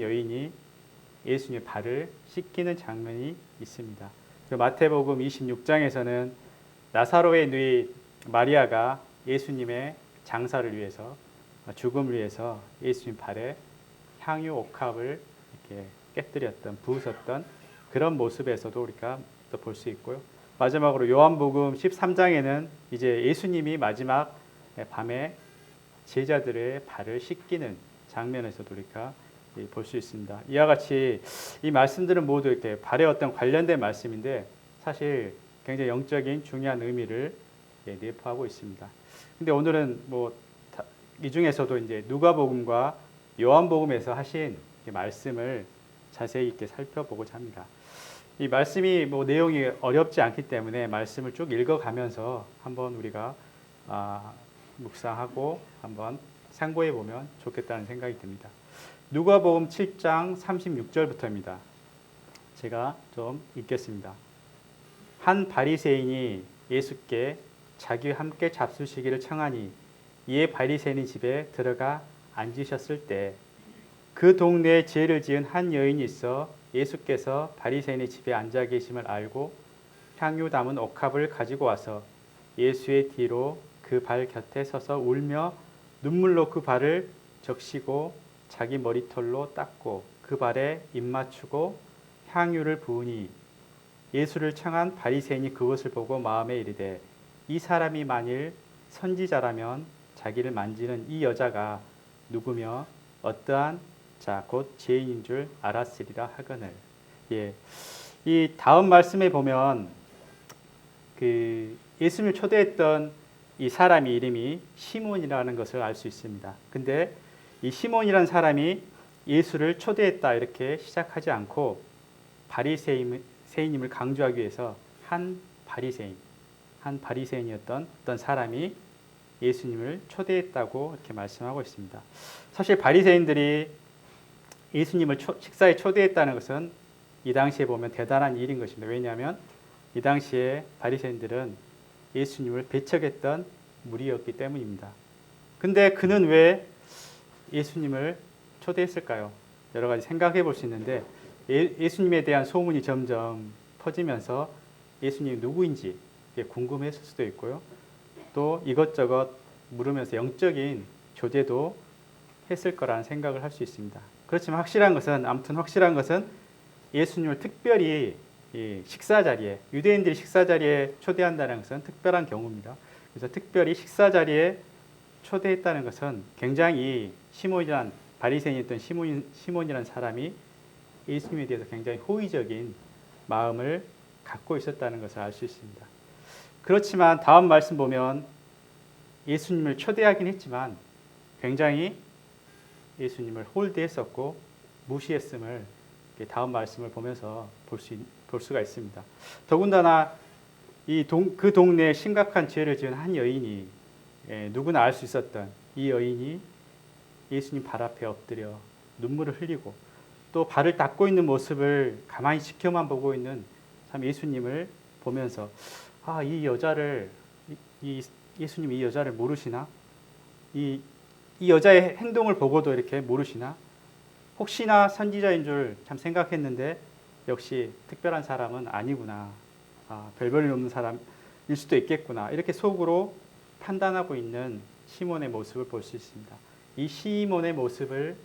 여인이 예수님의 발을 씻기는 장면이 있습니다. 마태복음 26장에서는 나사로의 누이 마리아가 예수님의 장사를 위해서, 죽음을 위해서 예수님 발에 향유 옥합을 이렇게 깨뜨렸던, 부으셨던 그런 모습에서도 우리가 또 볼 수 있고요. 마지막으로 요한복음 13장에는 이제 예수님이 마지막 밤에 제자들의 발을 씻기는 장면에서도 우리가 볼 수 있습니다. 이와 같이 이 말씀들은 모두 이렇게 발에 어떤 관련된 말씀인데 사실 굉장히 영적인 중요한 의미를 내포하고 있습니다. 근데 오늘은 이 중에서도 이제 누가복음과 요한복음에서 하신 말씀을 자세히 이렇게 살펴보고자 합니다. 이 말씀이 내용이 어렵지 않기 때문에 말씀을 쭉 읽어가면서 한번 우리가 묵상하고 한번 상고해 보면 좋겠다는 생각이 듭니다. 누가복음 7장 36절부터입니다. 제가 좀 읽겠습니다. 한 바리새인이 예수께 자기와 함께 잡수시기를 청하니 이에 바리새인 집에 들어가 앉으셨을 때 그 동네에 죄를 지은 한 여인이 있어 예수께서 바리새인의 집에 앉아 계심을 알고 향유 담은 옥합을 가지고 와서 예수의 뒤로 그 발 곁에 서서 울며 눈물로 그 발을 적시고 자기 머리털로 닦고 그 발에 입 맞추고 향유를 부으니 예수를 청한 바리새인이 그것을 보고 마음에 이르되 이 사람이 만일 선지자라면 자기를 만지는 이 여자가 누구며 어떠한 자 곧 죄인인 줄 알았으리라 하거늘. 이 다음 말씀에 보면 그 예수님을 초대했던 이 사람의 이름이 시몬이라는 것을 알 수 있습니다. 근데 이 시몬이라는 사람이 예수를 초대했다 이렇게 시작하지 않고 바리새인임을 강조하기 위해서 한 바리새인이었던 어떤 사람이 예수님을 초대했다고 이렇게 말씀하고 있습니다. 사실 바리새인들이 예수님을 식사에 초대했다는 것은 이 당시에 보면 대단한 일인 것입니다. 왜냐하면 이 당시에 바리새인들은 예수님을 배척했던 무리였기 때문입니다. 근데 그는 왜 예수님을 초대했을까요? 여러 가지 생각해 볼 수 있는데 예수님에 대한 소문이 점점 퍼지면서 예수님이 누구인지 궁금했을 수도 있고요. 또 이것저것 물으면서 영적인 교제도 했을 거라는 생각을 할 수 있습니다. 그렇지만 확실한 것은 예수님을 특별히 식사 자리에, 유대인들이 식사 자리에 초대한다는 것은 특별한 경우입니다. 그래서 특별히 식사 자리에 초대했다는 것은 굉장히 바리새인이었던 시몬이라는 사람이 예수님에 대해서 굉장히 호의적인 마음을 갖고 있었다는 것을 알 수 있습니다. 그렇지만 다음 말씀 보면 예수님을 초대하긴 했지만 굉장히 예수님을 홀대했었고 무시했음을 다음 말씀을 보면서 볼 수가 있습니다. 더군다나 그 동네에 심각한 죄를 지은 한 여인이 누구나 알 수 있었던 이 여인이 예수님 발 앞에 엎드려 눈물을 흘리고 또 발을 닦고 있는 모습을 가만히 지켜만 보고 있는 참 예수님을 보면서 예수님 이 여자를 모르시나? 이 여자의 행동을 보고도 이렇게 모르시나? 혹시나 선지자인 줄 참 생각했는데 역시 특별한 사람은 아니구나. 별 볼일 없는 사람일 수도 있겠구나. 이렇게 속으로 판단하고 있는 시몬의 모습을 볼 수 있습니다. 이 시몬의 모습을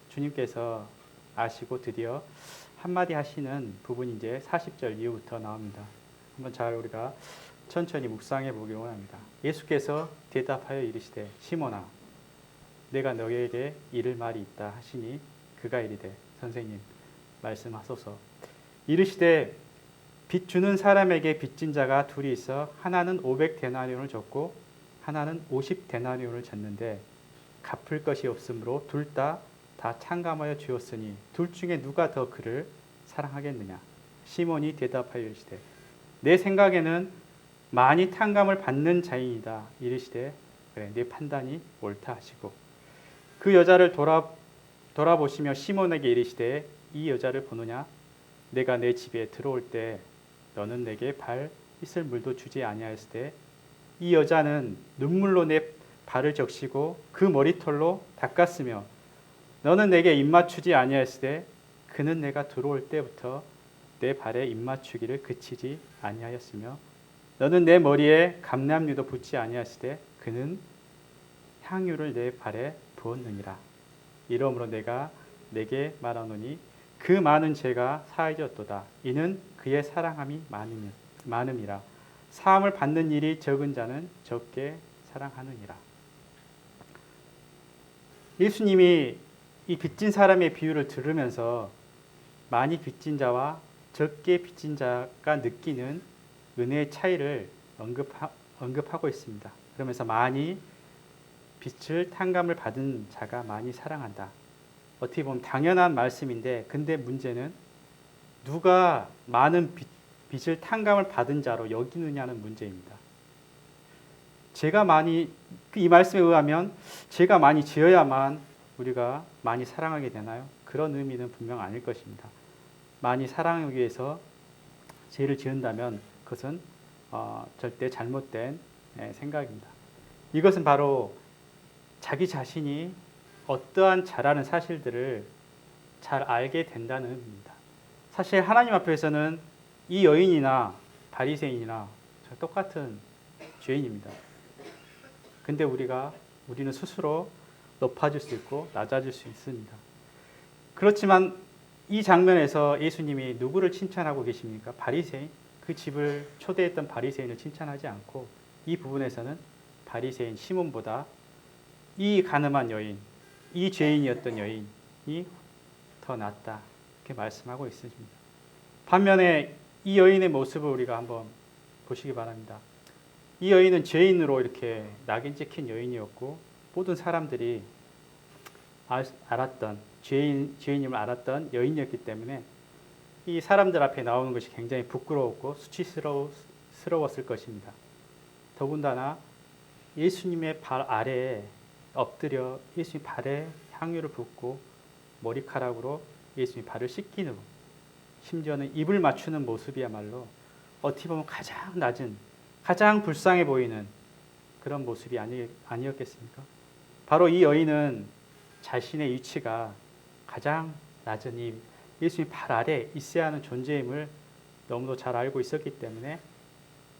주님께서 아시고 드디어 한마디 하시는 부분이 이제 40절 이후부터 나옵니다. 한번 잘 우리가 천천히 묵상해 보기 원합니다. 예수께서 대답하여 이르시되 시몬아 내가 너에게 이를 말이 있다 하시니 그가 이르되 선생님 말씀하소서. 이르시되 빚 주는 사람에게 빚진 자가 둘이 있어 하나는 500데나리온을 줬고 하나는 50데나리온을 줬는데 갚을 것이 없으므로 둘 다 창감하여 주었으니 둘 중에 누가 더 그를 사랑하겠느냐. 시몬이 대답하여 이르시되 내 생각에는 많이 탕감을 받는 자이다. 이르시되 그래 네 판단이 옳다 하시고 그 여자를 돌아보시며 시몬에게 이르시되 이 여자를 보느냐. 내가 내 집에 들어올 때 너는 내게 발 씻을 물도 주지 아니하였을 때 이 여자는 눈물로 내 발을 적시고 그 머리털로 닦았으며 너는 내게 입맞추지 아니하였으되 그는 내가 들어올 때부터 내 발에 입맞추기를 그치지 아니하였으며 너는 내 머리에 감람류도 붓지 아니하였으되 그는 향유를 내 발에 부었느니라. 이러므로 내가 내게 말하노니 그 많은 죄가 사하여졌도다. 이는 그의 사랑함이 많음이라. 사함을 받는 일이 적은 자는 적게 사랑하느니라. 예수님이 이 빚진 사람의 비유를 들으면서 많이 빚진 자와 적게 빚진 자가 느끼는 은혜의 차이를 언급하고 있습니다. 그러면서 많이 빚을 탕감을 받은 자가 많이 사랑한다. 어떻게 보면 당연한 말씀인데, 근데 문제는 누가 많은 빚을 탕감을 받은 자로 여기느냐는 문제입니다. 이 말씀에 의하면 죄가 많이 지어야만 우리가 많이 사랑하게 되나요? 그런 의미는 분명 아닐 것입니다. 많이 사랑하기 위해서 죄를 지은다면 그것은 절대 잘못된 생각입니다. 이것은 바로 자기 자신이 어떠한 자라는 사실들을 잘 알게 된다는 의미입니다. 사실 하나님 앞에서는 이 여인이나 바리새인이나 똑같은 죄인입니다. 근데 우리는 스스로 높아질 수 있고 낮아질 수 있습니다. 그렇지만 이 장면에서 예수님이 누구를 칭찬하고 계십니까? 바리새인, 그 집을 초대했던 바리새인을 칭찬하지 않고 이 부분에서는 바리새인 시몬보다 이 가늠한 여인, 이 죄인이었던 여인이 더 낫다, 이렇게 말씀하고 있습니다. 반면에 이 여인의 모습을 우리가 한번 보시기 바랍니다. 이 여인은 죄인으로 이렇게 낙인 찍힌 여인이었고 모든 사람들이 알았던 죄인임을 알았던 여인이었기 때문에 이 사람들 앞에 나오는 것이 굉장히 부끄러웠고 수치스러웠을 것입니다. 더군다나 예수님의 발 아래에 엎드려 예수님 발에 향유를 붓고 머리카락으로 예수님 발을 씻기는, 심지어는 입을 맞추는 모습이야말로 어떻게 보면 가장 낮은, 가장 불쌍해 보이는 그런 모습이 아니었겠습니까? 바로 이 여인은 자신의 위치가 가장 낮은 이 예수님 발 아래 있어야 하는 존재임을 너무도 잘 알고 있었기 때문에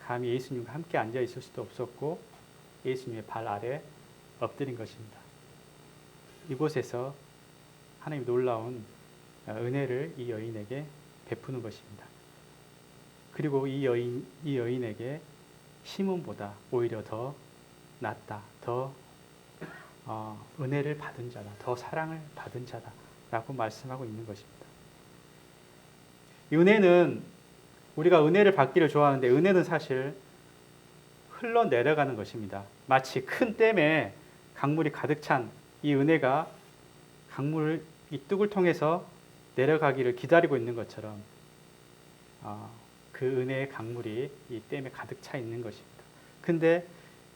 감히 예수님과 함께 앉아 있을 수도 없었고 예수님의 발 아래 엎드린 것입니다. 이곳에서 하나님의 놀라운 은혜를 이 여인에게 베푸는 것입니다. 그리고 이 여인에게 시몬보다 오히려 더 낫다, 더 은혜를 받은 자다, 더 사랑을 받은 자다라고 말씀하고 있는 것입니다. 이 은혜는, 우리가 은혜를 받기를 좋아하는데 은혜는 사실 흘러내려가는 것입니다. 마치 큰 댐에 강물이 가득 찬 이 은혜가 이 뚝을 통해서 내려가기를 기다리고 있는 것처럼 그 은혜의 강물이 이 댐에 가득 차 있는 것입니다. 근데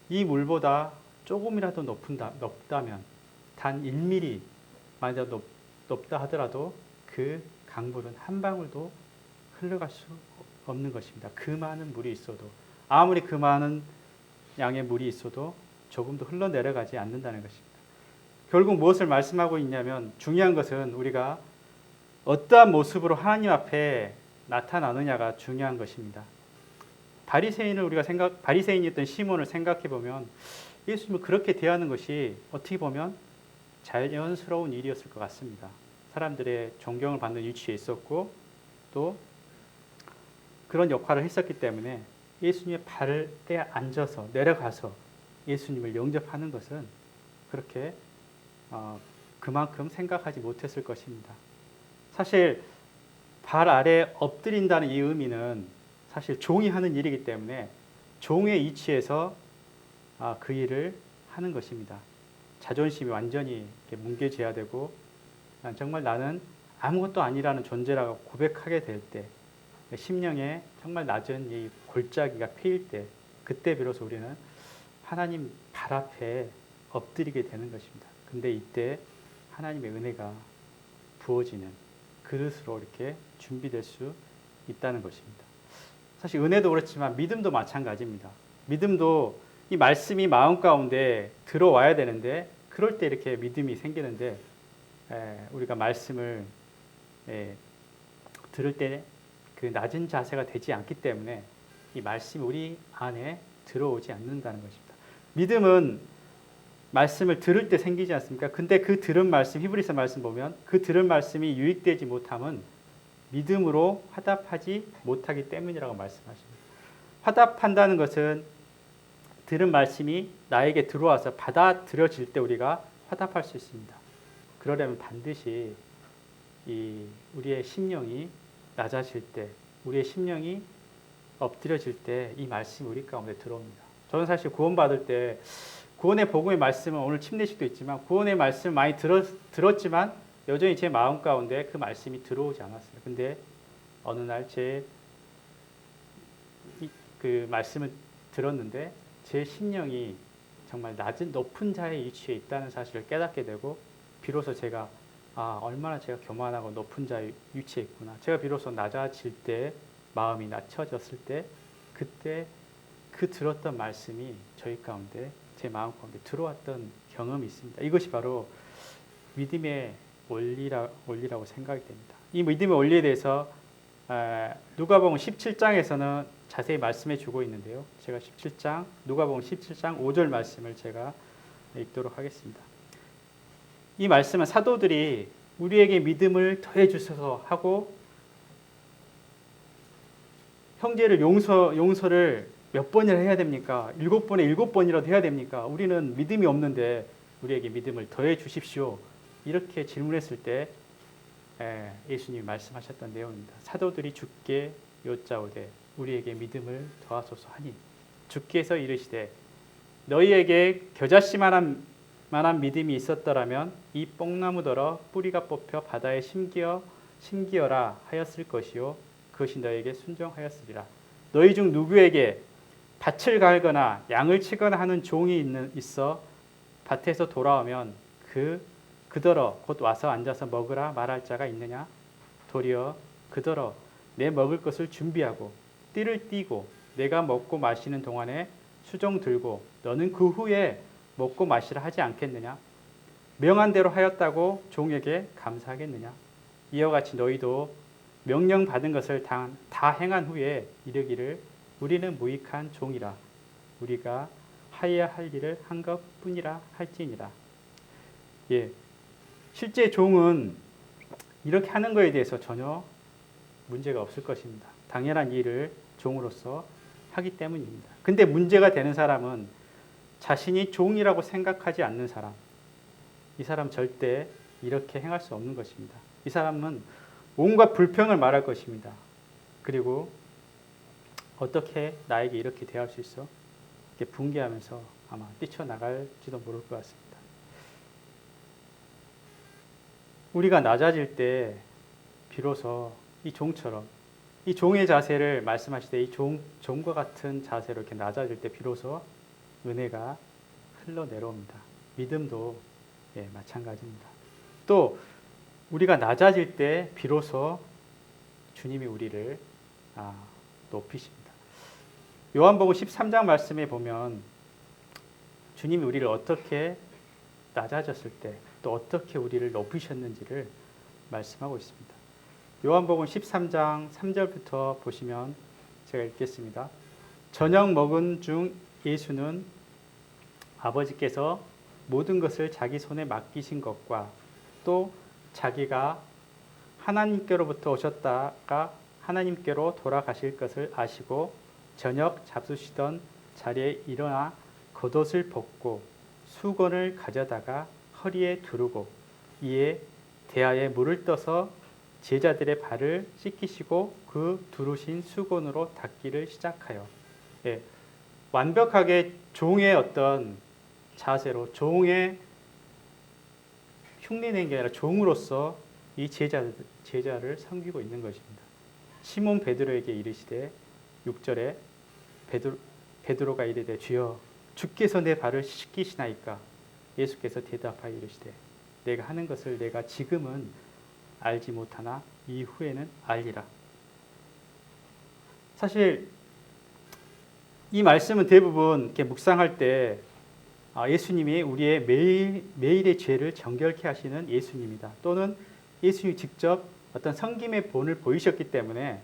이 물보다 조금이라도 높다면 단 1mm 만약 높다 하더라도 그 강물은 한 방울도 흘러갈 수 없는 것입니다. 그 많은 물이 있어도, 아무리 그 많은 양의 물이 있어도 조금도 흘러내려가지 않는다는 것입니다. 결국 무엇을 말씀하고 있냐면, 중요한 것은 우리가 어떠한 모습으로 하나님 앞에 나타나느냐가 중요한 것입니다. 바리새인이었던 시몬을 생각해 보면 예수님을 그렇게 대하는 것이 어떻게 보면 자연스러운 일이었을 것 같습니다. 사람들의 존경을 받는 위치에 있었고 또 그런 역할을 했었기 때문에 예수님의 발에 앉아서 내려가서 예수님을 영접하는 것은 그렇게 그만큼 생각하지 못했을 것입니다. 사실 발 아래 엎드린다는 이 의미는 사실 종이 하는 일이기 때문에 종의 위치에서 그 일을 하는 것입니다. 자존심이 완전히 뭉개져야 되고 정말 나는 아무것도 아니라는 존재라고 고백하게 될 때, 심령에 정말 낮은 이 골짜기가 패일 때, 그때 비로소 우리는 하나님 발 앞에 엎드리게 되는 것입니다. 근데 이때 하나님의 은혜가 부어지는 그릇으로 이렇게 준비될 수 있다는 것입니다. 사실 은혜도 그렇지만 믿음도 마찬가지입니다. 믿음도 이 말씀이 마음 가운데 들어와야 되는데, 그럴 때 이렇게 믿음이 생기는데 우리가 말씀을 들을 때 그 낮은 자세가 되지 않기 때문에 이 말씀이 우리 안에 들어오지 않는다는 것입니다. 믿음은 말씀을 들을 때 생기지 않습니까? 근데 그 들은 말씀, 히브리서 말씀 보면 그 들은 말씀이 유익되지 못함은 믿음으로 화답하지 못하기 때문이라고 말씀하십니다. 화답한다는 것은 들은 말씀이 나에게 들어와서 받아들여질 때 우리가 화답할 수 있습니다. 그러려면 반드시 우리의 심령이 낮아질 때, 우리의 심령이 엎드려질 때 이 말씀이 우리 가운데 들어옵니다. 저는 사실 구원받을 때 구원의 복음의 말씀은 오늘 침례식도 있지만 구원의 말씀을 많이 들었지만 여전히 제 마음 가운데 그 말씀이 들어오지 않았어요. 근데 어느 날 그 말씀을 들었는데 제 심령이 정말 높은 자의 위치에 있다는 사실을 깨닫게 되고 비로소 제가 얼마나 제가 교만하고 높은 자의 위치에 있구나. 제가 비로소 낮아질 때, 마음이 낮춰졌을 때, 그때 그 들었던 말씀이 저희 가운데, 제 마음 가운데 들어왔던 경험이 있습니다. 이것이 바로 믿음의 원리라고 생각이 됩니다. 이 믿음의 원리에 대해서 누가복음 17장에서는 자세히 말씀해 주고 있는데요. 제가 누가복음 17장 5절 말씀을 제가 읽도록 하겠습니다. 이 말씀은 사도들이 우리에게 믿음을 더해 주소서 하고 형제를 용서를 몇 번이나 해야 됩니까? 7번에 7번이라도 해야 됩니까? 우리는 믿음이 없는데 우리에게 믿음을 더해 주십시오. 이렇게 질문했을 때 예수님이 말씀하셨던 내용입니다. 사도들이 주께 여짜오되 우리에게 믿음을 더하소서 하니 주께서 이르시되 너희에게 겨자씨만한 믿음이 있었더라면 이 뽕나무더러 뿌리가 뽑혀 바다에 심기어라 하였을 것이요 그것이 너에게 순종하였으리라. 너희 중 누구에게 밭을 갈거나 양을 치거나 하는 종이 있어 밭에서 돌아오면 그더러 곧 와서 앉아서 먹으라 말할 자가 있느냐? 도리어 그더러 내 먹을 것을 준비하고 띠를 띠고 내가 먹고 마시는 동안에 수종 들고 너는 그 후에 먹고 마시라 하지 않겠느냐? 명한 대로 하였다고 종에게 감사하겠느냐? 이와 같이 너희도 명령 받은 것을 다 행한 후에 이르기를 우리는 무익한 종이라 우리가 하여야 할 일을 한 것뿐이라 할지니라. 실제 종은 이렇게 하는 것에 대해서 전혀 문제가 없을 것입니다. 당연한 일을 종으로서 하기 때문입니다. 근데 문제가 되는 사람은 자신이 종이라고 생각하지 않는 사람, 이 사람 절대 이렇게 행할 수 없는 것입니다. 이 사람은 온갖 불평을 말할 것입니다. 그리고 어떻게 나에게 이렇게 대할 수 있어? 이렇게 붕괴하면서 아마 뛰쳐나갈지도 모를 것 같습니다. 우리가 낮아질 때 비로소 이 종처럼 이 종의 자세를 말씀하실 때 이 종과 같은 자세로 이렇게 낮아질 때 비로소 은혜가 흘러내려옵니다. 믿음도 마찬가지입니다. 또 우리가 낮아질 때 비로소 주님이 우리를 높이십니다. 요한복음 13장 말씀에 보면 주님이 우리를 어떻게 낮아졌을 때 또 어떻게 우리를 높이셨는지를 말씀하고 있습니다. 요한복음 13장 3절부터 보시면 제가 읽겠습니다. 저녁 먹은 중 예수는 아버지께서 모든 것을 자기 손에 맡기신 것과 또 자기가 하나님께로부터 오셨다가 하나님께로 돌아가실 것을 아시고 저녁 잡수시던 자리에 일어나 겉옷을 벗고 수건을 가져다가 허리에 두르고 이에 대야에 물을 떠서 제자들의 발을 씻기시고 그 두르신 수건으로 닦기를 시작하여 완벽하게 종의 어떤 자세로 종의 흉내낸 게 아니라 종으로서 이 제자를 섬기고 있는 것입니다. 시몬 베드로에게 이르시되 6절에 베드로가 이르되 주여 주께서 내 발을 씻기시나이까? 예수께서 대답하여 이르시되 내가 하는 것을 내가 지금은 알지 못하나 이후에는 알리라. 사실 이 말씀은 대부분 이렇게 묵상할 때 예수님이 우리의 매일의 죄를 정결케 하시는 예수님이다. 또는 예수님이 직접 어떤 섬김의 본을 보이셨기 때문에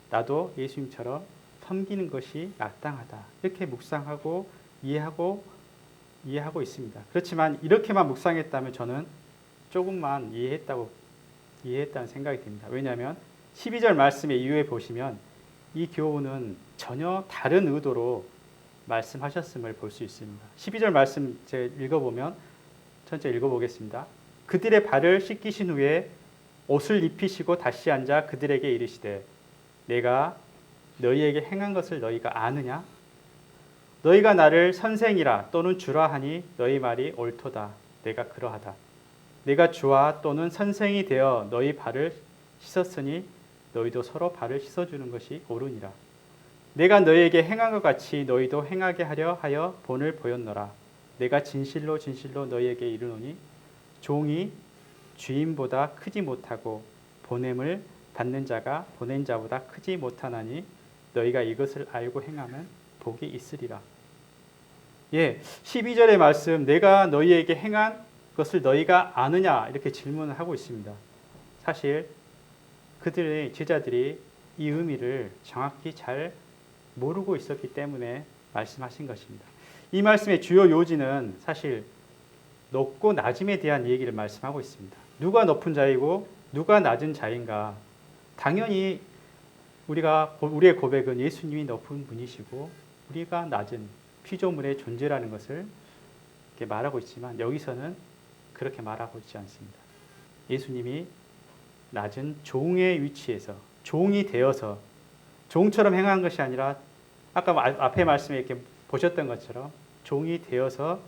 나도 예수님처럼 섬기는 것이 마땅하다. 이렇게 묵상하고 이해하고 있습니다. 그렇지만 이렇게만 묵상했다면 저는 조금만 이해했다는 생각이 듭니다. 왜냐하면 12절 말씀의 이후에 보시면 이 교훈은 전혀 다른 의도로 말씀하셨음을 볼 수 있습니다. 12절 말씀 제가 읽어보면 천천히 읽어보겠습니다. 그들의 발을 씻기신 후에 옷을 입히시고 다시 앉아 그들에게 이르시되 내가 너희에게 행한 것을 너희가 아느냐? 너희가 나를 선생이라 또는 주라 하니 너희 말이 옳도다. 내가 그러하다. 내가 주와 또는 선생이 되어 너희 발을 씻었으니 너희도 서로 발을 씻어주는 것이 옳으니라. 내가 너희에게 행한 것 같이 너희도 행하게 하려 하여 본을 보였노라. 내가 진실로 너희에게 이르노니 종이 주인보다 크지 못하고 보냄을 받는 자가 보낸 자보다 크지 못하나니 너희가 이것을 알고 행하면 복이 있으리라. 12절의 말씀 내가 너희에게 행한 것을 너희가 아느냐 이렇게 질문을 하고 있습니다. 사실 그들의 제자들이 이 의미를 정확히 잘 모르고 있었기 때문에 말씀하신 것입니다. 이 말씀의 주요 요지는 사실 높고 낮음에 대한 얘기를 말씀하고 있습니다. 누가 높은 자이고 누가 낮은 자인가? 당연히 우리의 고백은 예수님이 높은 분이시고 우리가 낮은 피조물의 존재라는 것을 이렇게 말하고 있지만 여기서는 그렇게 말하고 있지 않습니다. 예수님이 낮은 종의 위치에서 종이 되어서 종처럼 행한 것이 아니라 아까 앞에 말씀에 이렇게 보셨던 것처럼 종이 되어서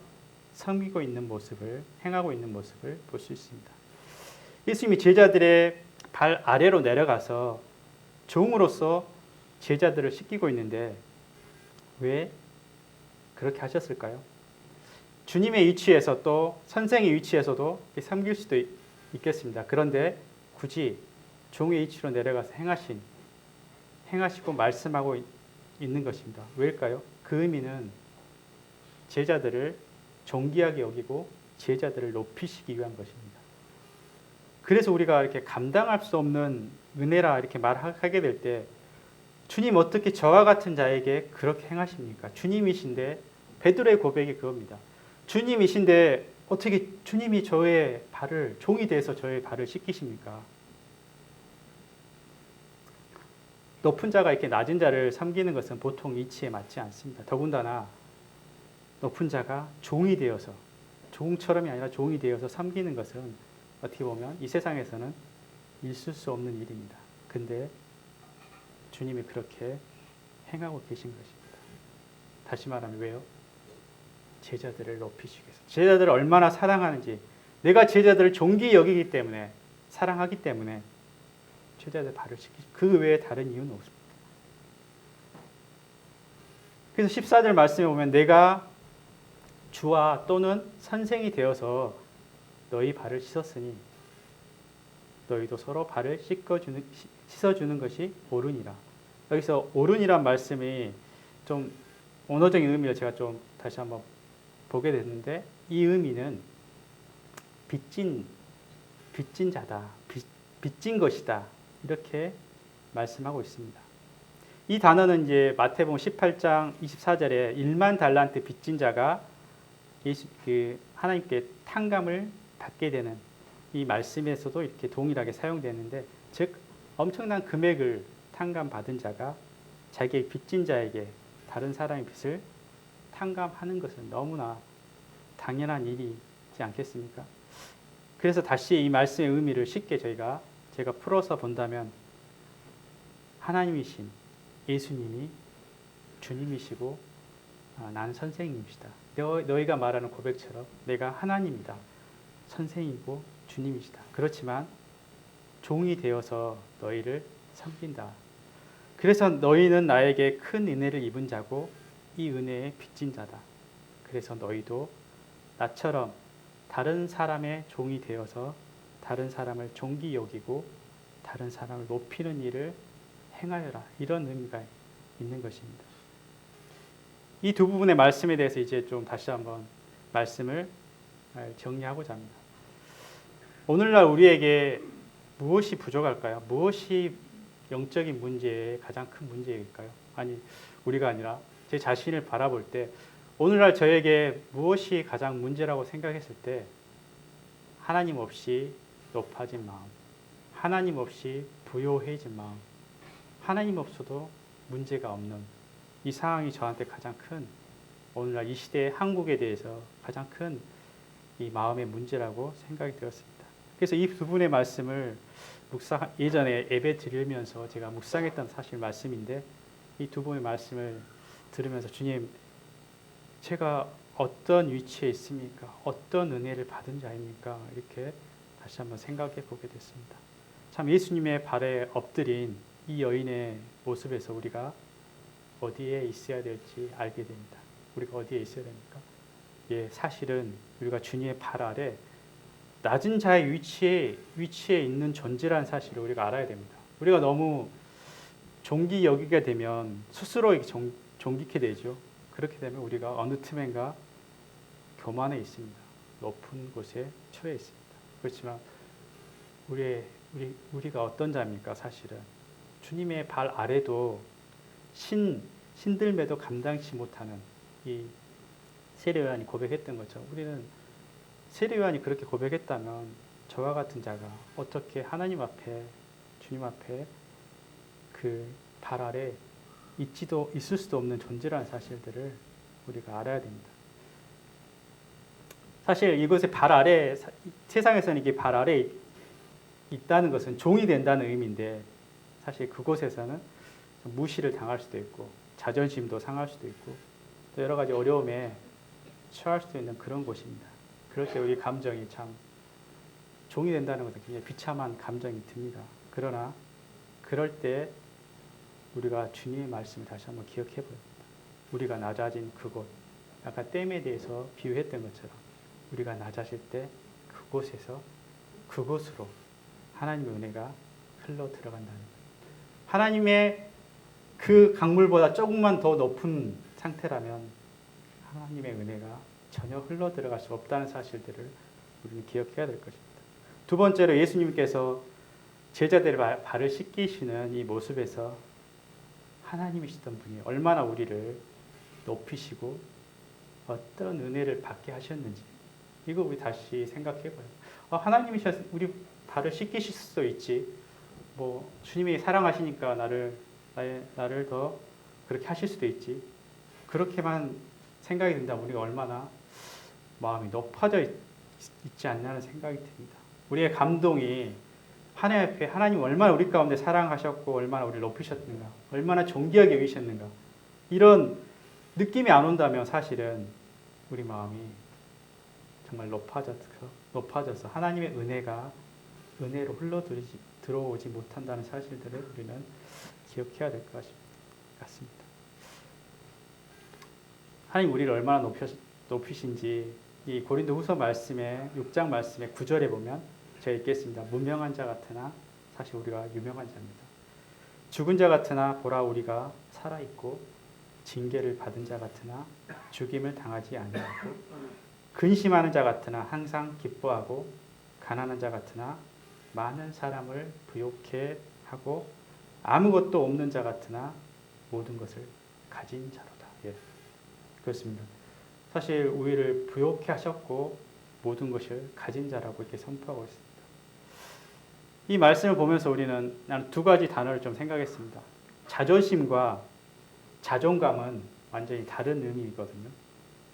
섬기고 있는 모습을 행하고 있는 모습을 볼 수 있습니다. 예수님이 제자들의 발 아래로 내려가서 종으로서 제자들을 씻기고 있는데 왜 그렇게 하셨을까요? 주님의 위치에서 또 선생의 위치에서도 섬길 수도 있겠습니다. 그런데 굳이 종의 위치로 내려가서 행하시고 말씀하고 있는 것입니다. 왜일까요? 그 의미는 제자들을 존귀하게 여기고 제자들을 높이시기 위한 것입니다. 그래서 우리가 이렇게 감당할 수 없는 은혜라 이렇게 말하게 될 때 주님 어떻게 저와 같은 자에게 그렇게 행하십니까? 주님이신데 베드로의 고백이 그겁니다. 주님이신데 어떻게 주님이 저의 발을 종이 돼서 저의 발을 씻기십니까? 높은 자가 이렇게 낮은 자를 섬기는 것은 보통 이치에 맞지 않습니다. 더군다나 높은 자가 종이 되어서 종처럼이 아니라 종이 되어서 섬기는 것은 어떻게 보면 이 세상에서는 있을 수 없는 일입니다. 근데 주님이 그렇게 행하고 계신 것입니다. 다시 말하면 왜요? 제자들을 높이시기 위해서. 제자들을 얼마나 사랑하는지 내가 제자들을 존귀히 여기기 때문에 사랑하기 때문에 제자들 발을 씻기시 그 외에 다른 이유는 없습니다. 그래서 14절 말씀에 보면 내가 주와 또는 선생이 되어서 너희 발을 씻었으니 너희도 서로 발을 씻어주는 것이 옳으니라. 여기서 옳으니란 말씀이 좀 언어적인 의미를 제가 좀 다시 한번 보게 됐는데 이 의미는 빚진 자다, 빚진 것이다 이렇게 말씀하고 있습니다. 이 단어는 이제 마태복음 18장 24절에 1만 달란트 빚진 자가 하나님께 탕감을 받게 되는 이 말씀에서도 이렇게 동일하게 사용되는데 즉 엄청난 금액을 탕감받은 자가 자기의 빚진 자에게 다른 사람의 빚을 탕감하는 것은 너무나 당연한 일이지 않겠습니까? 그래서 다시 이 말씀의 의미를 쉽게 제가 풀어서 본다면 하나님이신 예수님이 주님이시고 나는 선생님이시다. 너희가 말하는 고백처럼 내가 하나님이다. 선생이고 주님이시다. 그렇지만 종이 되어서 너희를 섬긴다. 그래서 너희는 나에게 큰 은혜를 입은 자고 이 은혜의 빚진 자다. 그래서 너희도 나처럼 다른 사람의 종이 되어서 다른 사람을 존귀 여기고 다른 사람을 높이는 일을 행하여라. 이런 의미가 있는 것입니다. 이 두 부분의 말씀에 대해서 이제 좀 다시 한번 말씀을 정리하고자 합니다. 오늘날 우리에게 무엇이 부족할까요? 무엇이 영적인 문제의 가장 큰 문제일까요? 아니, 우리가 아니라 제 자신을 바라볼 때 오늘날 저에게 무엇이 가장 문제라고 생각했을 때 하나님 없이 높아진 마음, 하나님 없이 부요해진 마음, 하나님 없어도 문제가 없는 이 상황이 저한테 가장 큰, 오늘날 이 시대의 한국에 대해서 가장 큰 이 마음의 문제라고 생각이 되었습니다. 그래서 이 두 분의 말씀을 예전에 예배 드리면서 제가 묵상했던 사실 말씀인데, 이 두 분의 말씀을 들으면서 주님, 제가 어떤 위치에 있습니까? 어떤 은혜를 받은 자입니까? 이렇게 다시 한번 생각해 보게 됐습니다. 참 예수님의 발에 엎드린 이 여인의 모습에서 우리가 어디에 있어야 될지 알게 됩니다. 우리가 어디에 있어야 됩니까? 사실은 우리가 주님의 발 아래 낮은 자의 위치에 있는 존재라는 사실을 우리가 알아야 됩니다. 우리가 너무 존귀 여기게 되면 스스로 존귀케 되죠. 그렇게 되면 우리가 어느 틈엔가 교만에 있습니다. 높은 곳에 처해 있습니다. 그렇지만 우리가 어떤 자입니까? 사실은 주님의 발 아래도 신들매도 감당치 못하는 이 세례 요한이 고백했던 것처럼 우리는 세례 요한이 그렇게 고백했다면 저와 같은 자가 어떻게 하나님 앞에, 주님 앞에 그 발 아래 있을 수도 없는 존재라는 사실들을 우리가 알아야 됩니다. 사실 이것의 발 아래, 세상에서는 이게 발 아래 있다는 것은 종이 된다는 의미인데, 사실 그곳에서는 무시를 당할 수도 있고 자존심도 상할 수도 있고 또 여러 가지 어려움에 처할 수도 있는 그런 곳입니다. 그럴 때 우리 감정이 참, 종이 된다는 것은 굉장히 비참한 감정이 듭니다. 그러나 그럴 때 우리가 주님의 말씀을 다시 한번 기억해 봅니다. 우리가 낮아진 그곳, 아까 댐에 대해서 비유했던 것처럼 우리가 낮아질 때 그곳으로 하나님의 은혜가 흘러 들어간다는 거예요. 하나님의 그 강물보다 조금만 더 높은 상태라면 하나님의 은혜가 전혀 흘러 들어갈 수 없다는 사실들을 우리는 기억해야 될 것입니다. 두 번째로 예수님께서 제자들의 발을 씻기시는 이 모습에서 하나님이시던 분이 얼마나 우리를 높이시고 어떤 은혜를 받게 하셨는지, 이거 우리 다시 생각해봐요. 하나님이셔서 우리 발을 씻기실 수도 있지. 주님이 사랑하시니까 나를 더 그렇게 하실 수도 있지. 그렇게만 생각이 든다면 우리가 얼마나 마음이 높아져 있지 않냐는 생각이 듭니다. 우리의 감동이 하나님 앞에 하나님 얼마나 우리 가운데 사랑하셨고 얼마나 우리를 높이셨는가, 얼마나 존귀하게 여기셨는가, 이런 느낌이 안 온다면 사실은 우리 마음이 정말 높아져서 하나님의 은혜로 들어오지 못한다는 사실들을 우리는 기억해야 될 것 같습니다. 하나님 우리를 얼마나 높이신지 이 고린도후서 말씀의 6장 말씀의 9절에 보면 제가 읽겠습니다. 무명한 자 같으나 사실 우리가 유명한 자입니다. 죽은 자 같으나 보라 우리가 살아있고 징계를 받은 자 같으나 죽임을 당하지 아니하고 근심하는 자 같으나 항상 기뻐하고 가난한 자 같으나 많은 사람을 부욕해 하고 아무것도 없는 자 같으나 모든 것을 가진 자로다. 그렇습니다. 사실 우리를 부욕해 하셨고 모든 것을 가진 자라고 이렇게 선포하고 있습니다. 이 말씀을 보면서 우리는 두 가지 단어를 좀 생각했습니다. 자존심과 자존감은 완전히 다른 의미거든요.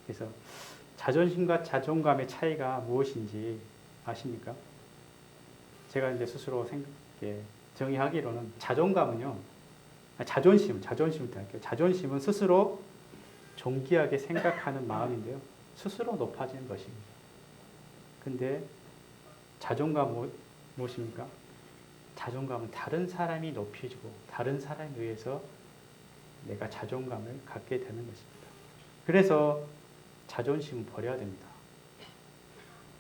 그래서 자존심과 자존감의 차이가 무엇인지 아십니까? 제가 이제 스스로 정의하기로는 자존심부터 할게요. 자존심은 스스로 존귀하게 생각하는 마음인데요. 스스로 높아지는 것입니다. 근데 자존감 무엇입니까? 자존감은 다른 사람이 높이고 다른 사람에 의해서 내가 자존감을 갖게 되는 것입니다. 그래서 자존심은 버려야 됩니다.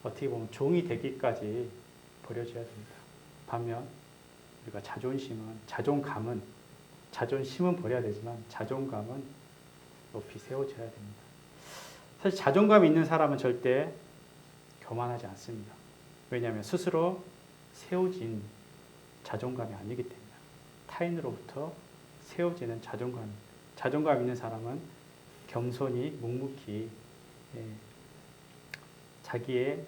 어떻게 보면 종이 되기까지 버려져야 됩니다. 반면 우리가 자존심은 버려야 되지만 자존감은 높이 세워져야 됩니다. 사실 자존감이 있는 사람은 절대 교만하지 않습니다. 왜냐하면 스스로 세워진 자존감이 아니기 때문에 타인으로부터 세워지는 자존감 있는 사람은 겸손히 묵묵히 자기의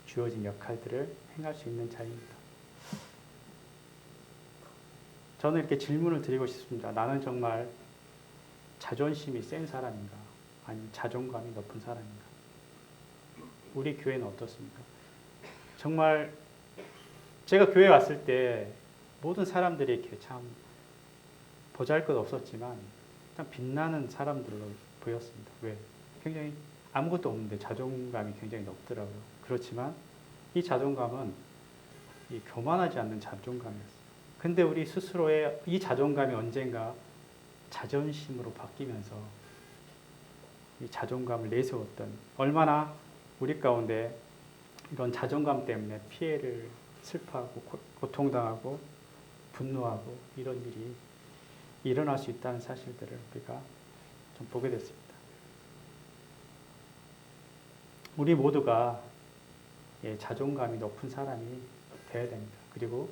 주어진 역할들을 행할 수 있는 자입니다. 저는 이렇게 질문을 드리고 싶습니다. 나는 정말 자존심이 센 사람인가? 아니면 자존감이 높은 사람인가? 우리 교회는 어떻습니까? 정말 제가 교회 왔을 때 모든 사람들이 이렇게 참 보잘것없었지만 참 빛나는 사람들로 보였습니다. 왜? 굉장히 아무것도 없는데 자존감이 굉장히 높더라고요. 그렇지만 이 자존감은 이 교만하지 않는 자존감이었어요. 근데 우리 스스로의 이 자존감이 언젠가 자존심으로 바뀌면서 이 자존감을 내세웠던, 얼마나 우리 가운데 이런 자존감 때문에 피해를 슬퍼하고 고통당하고 분노하고 이런 일이 일어날 수 있다는 사실들을 우리가 좀 보게 됐습니다. 우리 모두가 자존감이 높은 사람이 되어야 됩니다. 그리고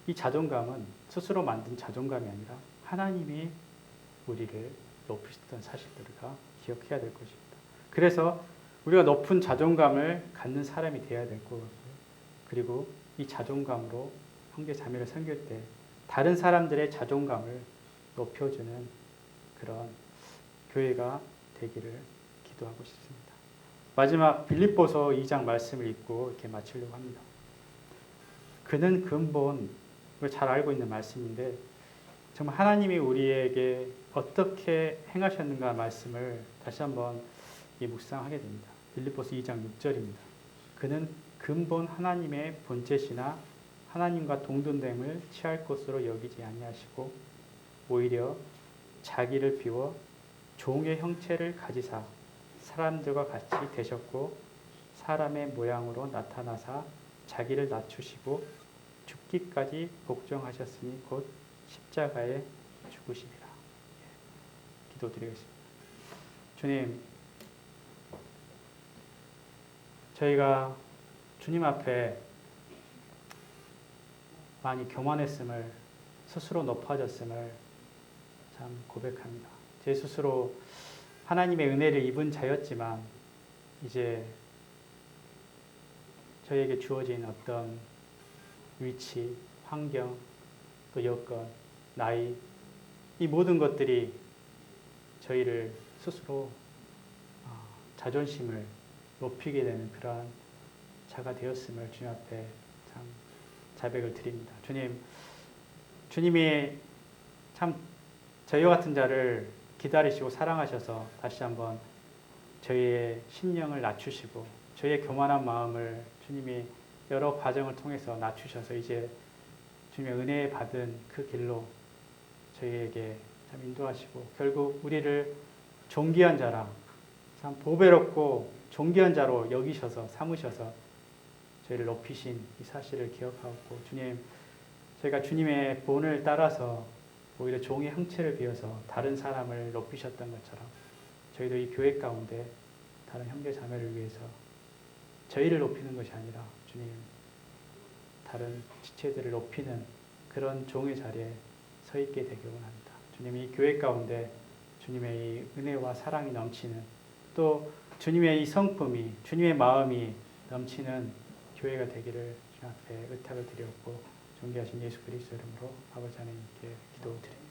이 자존감은 스스로 만든 자존감이 아니라 하나님이 우리를 높이셨던 사실들을 기억해야 될 것입니다. 그래서 우리가 높은 자존감을 갖는 사람이 되어야 될 거고요. 그리고 이 자존감으로 형제 자매를 섬길 때 다른 사람들의 자존감을 높여주는 그런 교회가 되기를 기도하고 싶습니다. 마지막 빌립보서 2장 말씀을 읽고 이렇게 마치려고 합니다. 그는 근본, 잘 알고 있는 말씀인데 정말 하나님이 우리에게 어떻게 행하셨는가 말씀을 다시 한번 묵상하게 됩니다. 빌립보서 2장 6절입니다. 그는 근본 하나님의 본체시나 하나님과 동등됨을 취할 것으로 여기지 아니하시고 오히려 자기를 비워 종의 형체를 가지사 사람들과 같이 되셨고 사람의 모양으로 나타나사 자기를 낮추시고 죽기까지 복종하셨으니 곧 십자가에 죽으시리라. 기도드리겠습니다. 주님, 저희가 주님 앞에 많이 교만했음을, 스스로 높아졌음을 참 고백합니다. 제 스스로 하나님의 은혜를 입은 자였지만 이제 저에게 주어진 어떤 위치, 환경, 또 여건, 나이, 이 모든 것들이 저희를 스스로 자존심을 높이게 되는 그러한 자가 되었음을 주님 앞에 참 자백을 드립니다. 주님이 참 저희와 같은 자를 기다리시고 사랑하셔서 다시 한번 저희의 심령을 낮추시고 저희의 교만한 마음을 주님이 여러 과정을 통해서 낮추셔서 이제 주님의 은혜 받은 그 길로 저희에게 참 인도하시고 결국 우리를 존귀한 자라, 참 보배롭고 존귀한 자로 여기셔서 삼으셔서 저희를 높이신 이 사실을 기억하고 주님, 저희가 주님의 본을 따라서 오히려 종의 형체를 비워서 다른 사람을 높이셨던 것처럼 저희도 이 교회 가운데 다른 형제 자매를 위해서 저희를 높이는 것이 아니라 주님, 다른 지체들을 높이는 그런 종의 자리에 서 있게 되길 원합니다. 주님, 이 교회 가운데 주님의 이 은혜와 사랑이 넘치는, 또 주님의 이 성품이, 주님의 마음이 넘치는 교회가 되기를 주님 앞에 의탁을 드렸고 존귀하신 예수 그리스도 이름으로 아버지 하나님께 기도드립니다.